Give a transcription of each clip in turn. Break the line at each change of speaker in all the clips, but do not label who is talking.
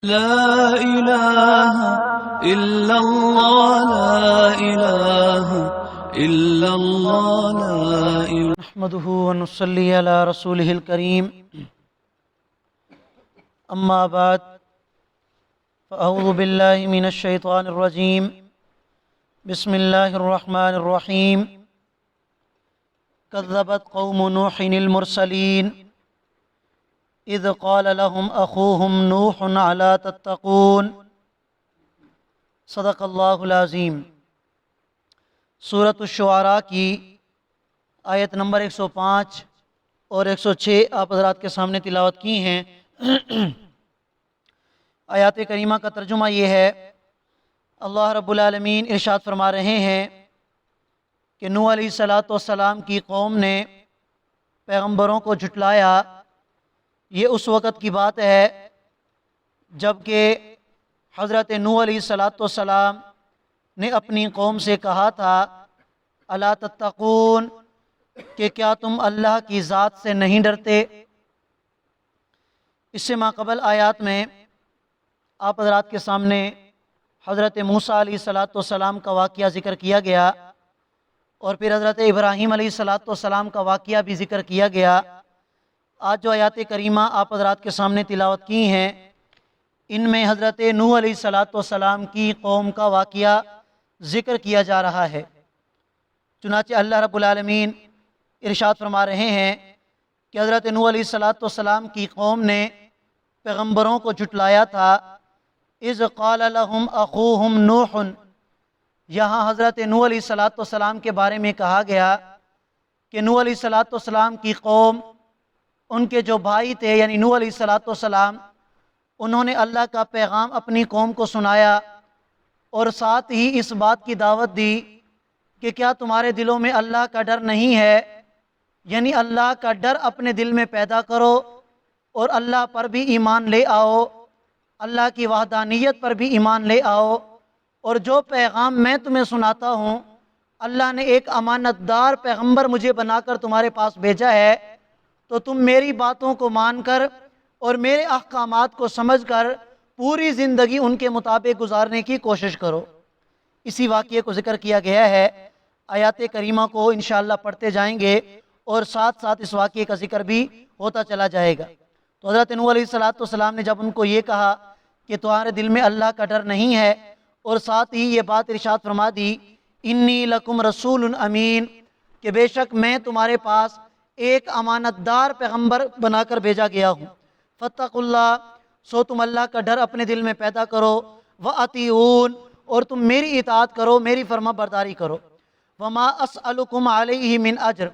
لا إله إلا الله لا إله إلا الله لا إله
نحمده ونصلي على رسوله الكريم أما بعد فأعوذ بالله من الشيطان الرجيم بسم الله الرحمن الرحيم كذبت قوم نوح المرسلين إذ قال لهم أخوهم نوح ألا تتقون صدق اللہ العظیم۔ سورۃ الشعراء کی آیت نمبر 105 اور 106 آپ حضرات کے سامنے تلاوت کی ہیں۔ آیات کریمہ کا ترجمہ یہ ہے، اللہ رب العالمین ارشاد فرما رہے ہیں کہ نوح علیہ السلام کی قوم نے پیغمبروں کو جھٹلایا۔ یہ اس وقت کی بات ہے جب کہ حضرت نوح علیہ السلام نے اپنی قوم سے کہا تھا الا تتقون، کہ کیا تم اللہ کی ذات سے نہیں ڈرتے۔ اس سے ماقبل آیات میں آپ حضرات کے سامنے حضرت موسیٰ علیہ السلام کا واقعہ ذکر کیا گیا، اور پھر حضرت ابراہیم علیہ السلام کا واقعہ بھی ذکر کیا گیا۔ آج جو آیات کریمہ آپ حضرات کے سامنے تلاوت کی ہیں، ان میں حضرت نوح علیہ السلام کی قوم کا واقعہ ذکر کیا جا رہا ہے۔ چنانچہ اللہ رب العالمین ارشاد فرما رہے ہیں کہ حضرت نوح علیہ السلام کی قوم نے پیغمبروں کو جھٹلایا تھا۔ اذ قال لهم اخوهم نوح، یہاں حضرت نوح علیہ السلام کے بارے میں کہا گیا کہ نوح علیہ السلام کی قوم، ان کے جو بھائی تھے یعنی نوح علیہ السلام، انہوں نے اللہ کا پیغام اپنی قوم کو سنایا، اور ساتھ ہی اس بات کی دعوت دی کہ کیا تمہارے دلوں میں اللہ کا ڈر نہیں ہے، یعنی اللہ کا ڈر اپنے دل میں پیدا کرو اور اللہ پر بھی ایمان لے آؤ، اللہ کی وحدانیت پر بھی ایمان لے آؤ، اور جو پیغام میں تمہیں سناتا ہوں، اللہ نے ایک امانت دار پیغمبر مجھے بنا کر تمہارے پاس بھیجا ہے، تو تم میری باتوں کو مان کر اور میرے احکامات کو سمجھ کر پوری زندگی ان کے مطابق گزارنے کی کوشش کرو۔ اسی واقعے کو ذکر کیا گیا ہے۔ آیات کریمہ کو انشاءاللہ پڑھتے جائیں گے اور ساتھ ساتھ اس واقعے کا ذکر بھی ہوتا چلا جائے گا۔ تو حضرت نوح علیہ السلام نے جب ان کو یہ کہا کہ تمہارے دل میں اللہ کا ڈر نہیں ہے، اور ساتھ ہی یہ بات ارشاد فرما دی انی لکم رسول امین، کہ بے شک میں تمہارے پاس ایک امانت دار پیغمبر بنا کر بھیجا گیا ہوں، فاتقوا اللہ، سو تم اللہ کا ڈر اپنے دل میں پیدا کرو، وَأَطِیعُونَ، اور تم میری اطاعت کرو، میری فرما برداری کرو، وَمَا أَسْأَلُكُمْ عَلَيْهِ مِنْ أَجْرٍ،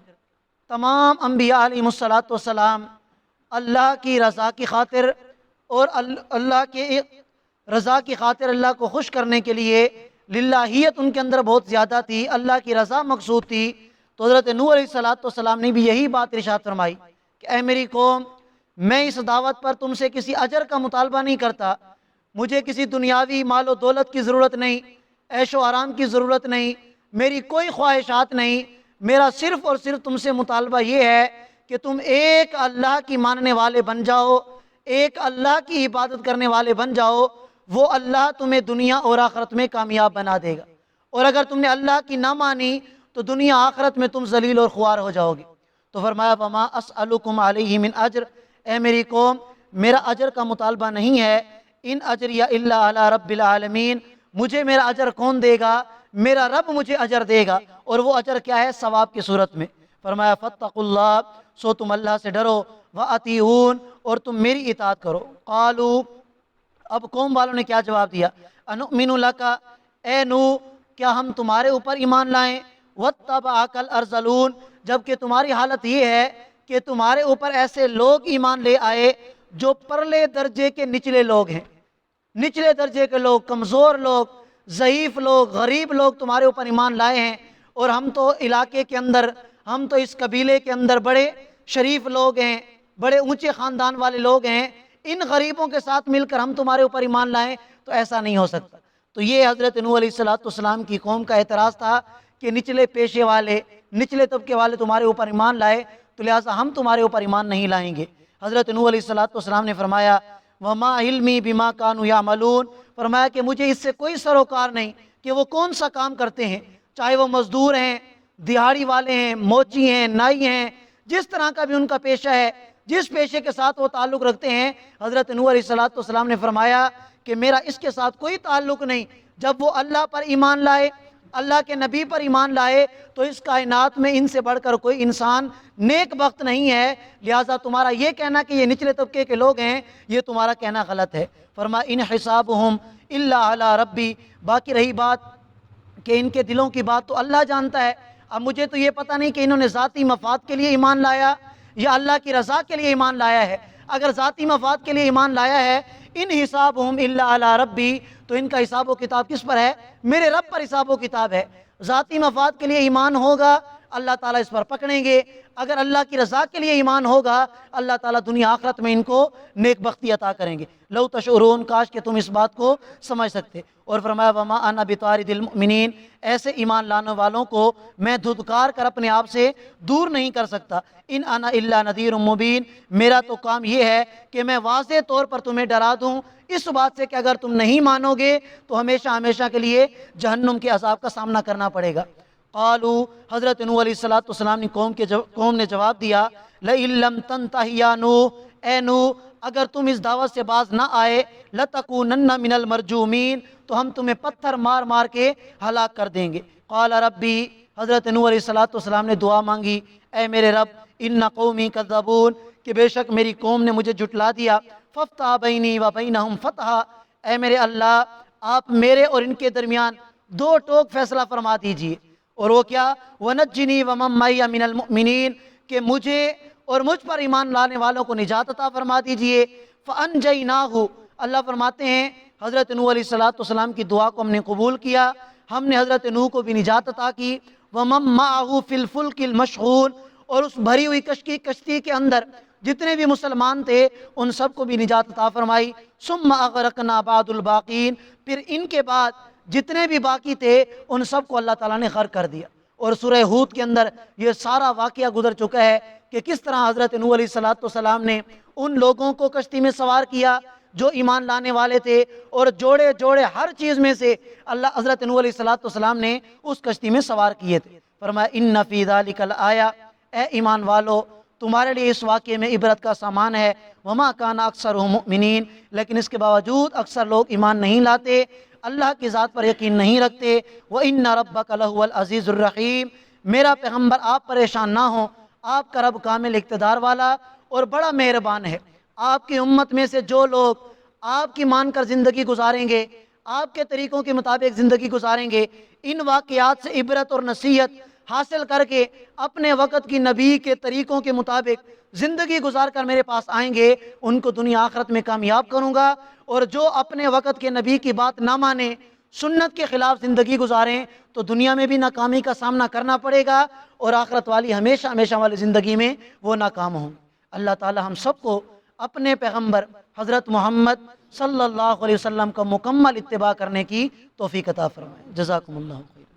تمام انبیاء علیہ السلام اللہ کی رضا کی خاطر اور اللہ کے رضا کی خاطر، اللہ کو خوش کرنے کے لیے للہیت ان کے اندر بہت زیادہ تھی، اللہ کی رضا مقصود تھی۔ تو حضرت نوح علیہ السلام نے بھی یہی بات ارشاد فرمائی کہ اے میری قوم، میں اس دعوت پر تم سے کسی اجر کا مطالبہ نہیں کرتا، مجھے کسی دنیاوی مال و دولت کی ضرورت نہیں، عیش و آرام کی ضرورت نہیں، میری کوئی خواہشات نہیں، میرا صرف اور صرف تم سے مطالبہ یہ ہے کہ تم ایک اللہ کی ماننے والے بن جاؤ، ایک اللہ کی عبادت کرنے والے بن جاؤ، وہ اللہ تمہیں دنیا اور آخرت میں کامیاب بنا دے گا، اور اگر تم نے اللہ کی نہ مانی تو دنیا آخرت میں تم ذلیل اور خوار ہو جاؤ گے۔ تو فرمایا وَمَا أَسْأَلُكُمْ عَلَيْهِ مِنْ أَجْرٍ، اے میری قوم، میرا اجر کا مطالبہ نہیں ہے، ان اجریہ الا علی رب العالمین، مجھے میرا اجر کون دے گا؟ میرا رب مجھے اجر دے گا، اور وہ اجر کیا ہے؟ ثواب کی صورت میں۔ فرمایا فاتقوا اللہ، سو تم اللہ سے ڈرو، وَأَطِیعُونَ، اور تم میری اطاعت کرو۔ قالوا، اب قوم والوں نے کیا جواب دیا؟ اَنُؤْمِنُ لَكَ، اے نوح، کیا ہم تمہارے اوپر ایمان لائیں؟ وَاتَّبَعَكَ الْأَرْذَلُونَ، جبکہ تمہاری حالت یہ ہے کہ تمہارے اوپر ایسے لوگ ایمان لے آئے جو پرلے درجے کے نچلے لوگ ہیں، نچلے درجے کے لوگ، کمزور لوگ، ضعیف لوگ، غریب لوگ تمہارے اوپر ایمان لائے ہیں، اور ہم تو علاقے کے اندر، ہم تو اس قبیلے کے اندر بڑے شریف لوگ ہیں، بڑے اونچے خاندان والے لوگ ہیں، ان غریبوں کے ساتھ مل کر ہم تمہارے اوپر ایمان لائیں تو ایسا نہیں ہو سکتا۔ تو یہ حضرت نوح علیہ السلام کی قوم کا اعتراض تھا کہ نچلے پیشے والے، نچلے طبقے والے تمہارے اوپر ایمان لائے، تو لہٰذا ہم تمہارے اوپر ایمان نہیں لائیں گے۔ حضرت نوح علیہ السلام نے فرمایا وما علمی بما کانوا یعملون، فرمایا کہ مجھے اس سے کوئی سروکار نہیں کہ وہ کون سا کام کرتے ہیں، چاہے وہ مزدور ہیں، دیہاڑی والے ہیں، موچی ہیں، نائی ہیں، جس طرح کا بھی ان کا پیشہ ہے، جس پیشے کے ساتھ وہ تعلق رکھتے ہیں، حضرت نوح علیہ السلام نے فرمایا کہ میرا اس کے ساتھ کوئی تعلق نہیں۔ جب وہ اللہ پر ایمان لائے، اللہ کے نبی پر ایمان لائے، تو اس کائنات میں ان سے بڑھ کر کوئی انسان نیک بخت نہیں ہے، لہٰذا تمہارا یہ کہنا کہ یہ نچلے طبقے کے لوگ ہیں، یہ تمہارا کہنا غلط ہے۔ فرمایا ان حسابہم الا علی ربی، باقی رہی بات کہ ان کے دلوں کی بات تو اللہ جانتا ہے۔ اب مجھے تو یہ پتہ نہیں کہ انہوں نے ذاتی مفاد کے لیے ایمان لایا یا اللہ کی رضا کے لیے ایمان لایا ہے۔ اگر ذاتی مفاد کے لیے ایمان لایا ہے، ان حسابہم الا علی ربی، تو ان کا حساب و کتاب کس پر ہے؟ میرے رب پر حساب و کتاب ہے۔ ذاتی مفاد کے لیے ایمان ہوگا، اللہ تعالیٰ اس پر پکڑیں گے۔ اگر اللہ کی رضا کے لیے ایمان ہوگا، اللہ تعالیٰ دنیا آخرت میں ان کو نیک بختی عطا کریں گے۔ لو تشعرون، کاش کہ تم اس بات کو سمجھ سکتے۔ اور فرمایا وما انا بطارد المؤمنین، ایسے ایمان لانے والوں کو میں دھتکار کر اپنے آپ سے دور نہیں کر سکتا۔ ان انا الا نذیر مبین، میرا تو کام یہ ہے کہ میں واضح طور پر تمہیں ڈرا دوں اس بات سے کہ اگر تم نہیں مانو گے تو ہمیشہ ہمیشہ کے لیے جہنم کے عذاب کا سامنا کرنا پڑے گا۔ قالوا، حضرت نوح علیہ السلام نے قوم نے جواب دیا، لئن لم تنتہ یا نوح، اے نوح اگر تم اس دعوت سے باز نہ آئے، لتکونن من المرجومین، تو ہم تمہیں پتھر مار مار کے ہلاک کر دیں گے۔ قال ربی، حضرت نوح علیہ السلام نے دعا مانگی، اے میرے رب، ان قومی کذبون، کہ بے شک میری قوم نے مجھے جھٹلا دیا، فافتح بینی و بینہم فتحا، اے میرے اللہ آپ میرے اور ان کے درمیان دو ٹوک فیصلہ فرما دیجئے۔ اور وہ کیا؟ وَنَجِّنِي وَمَن مَّعِيَ مِنَ الْمُؤْمِنِينَ، کہ مجھے اور مجھ پر ایمان لانے والوں کو نجات عطا فرما دیجئے۔ فَأَنْجَيْنَاهُ، اللہ فرماتے ہیں حضرت نوح علیہ السلام کی دعا کو ہم نے قبول کیا، ہم نے حضرت نوح کو بھی نجات عطا کی۔ وَمَن مَّعَهُ فِي الْفُلْكِ الْمَشْحُونِ، اور اس بھری ہوئی کشتی کے اندر جتنے بھی مسلمان تھے ان سب کو بھی نجات عطا فرمائی۔ ثُمَّ أَغْرَقْنَا بَعْدُ الْبَاقِينَ، پھر ان کے بعد جتنے بھی باقی تھے ان سب کو اللہ تعالیٰ نے غرق کر دیا۔ اور سورہ ہود کے اندر یہ سارا واقعہ گزر چکا ہے کہ کس طرح حضرت نوح علیہ السلام نے ان لوگوں کو کشتی میں سوار کیا جو ایمان لانے والے تھے، اور جوڑے جوڑے ہر چیز میں سے اللہ حضرت نوح علیہ السلام نے اس کشتی میں سوار کیے تھے۔ فرمایا ان فی ذلک لآیہ، اے ایمان والو تمہارے لیے اس واقعے میں عبرت کا سامان ہے۔ وما کان اکثرهم مؤمنین، لیکن اس کے باوجود اکثر لوگ ایمان نہیں لاتے، اللہ کی ذات پر یقین نہیں رکھتے۔ وَإِنَّ رَبَّكَ لَهُوَ الْعَزِيزُ الرَّحِيمُ، میرا پیغمبر آپ پریشان نہ ہوں، آپ کا رب کامل اقتدار والا اور بڑا مہربان ہے۔ آپ کی امت میں سے جو لوگ آپ کی مان کر زندگی گزاریں گے، آپ کے طریقوں کے مطابق زندگی گزاریں گے، ان واقعات سے عبرت اور نصیحت حاصل کر کے اپنے وقت کی نبی کے طریقوں کے مطابق زندگی گزار کر میرے پاس آئیں گے، ان کو دنیا آخرت میں کامیاب کروں گا۔ اور جو اپنے وقت کے نبی کی بات نہ مانے، سنت کے خلاف زندگی گزاریں، تو دنیا میں بھی ناکامی کا سامنا کرنا پڑے گا، اور آخرت والی ہمیشہ ہمیشہ والی زندگی میں وہ ناکام ہوں۔ اللہ تعالی ہم سب کو اپنے پیغمبر حضرت محمد صلی اللہ علیہ وسلم کا مکمل اتباع کرنے کی توفیق عطا فرمائے۔ جزاکم اللہ خیر۔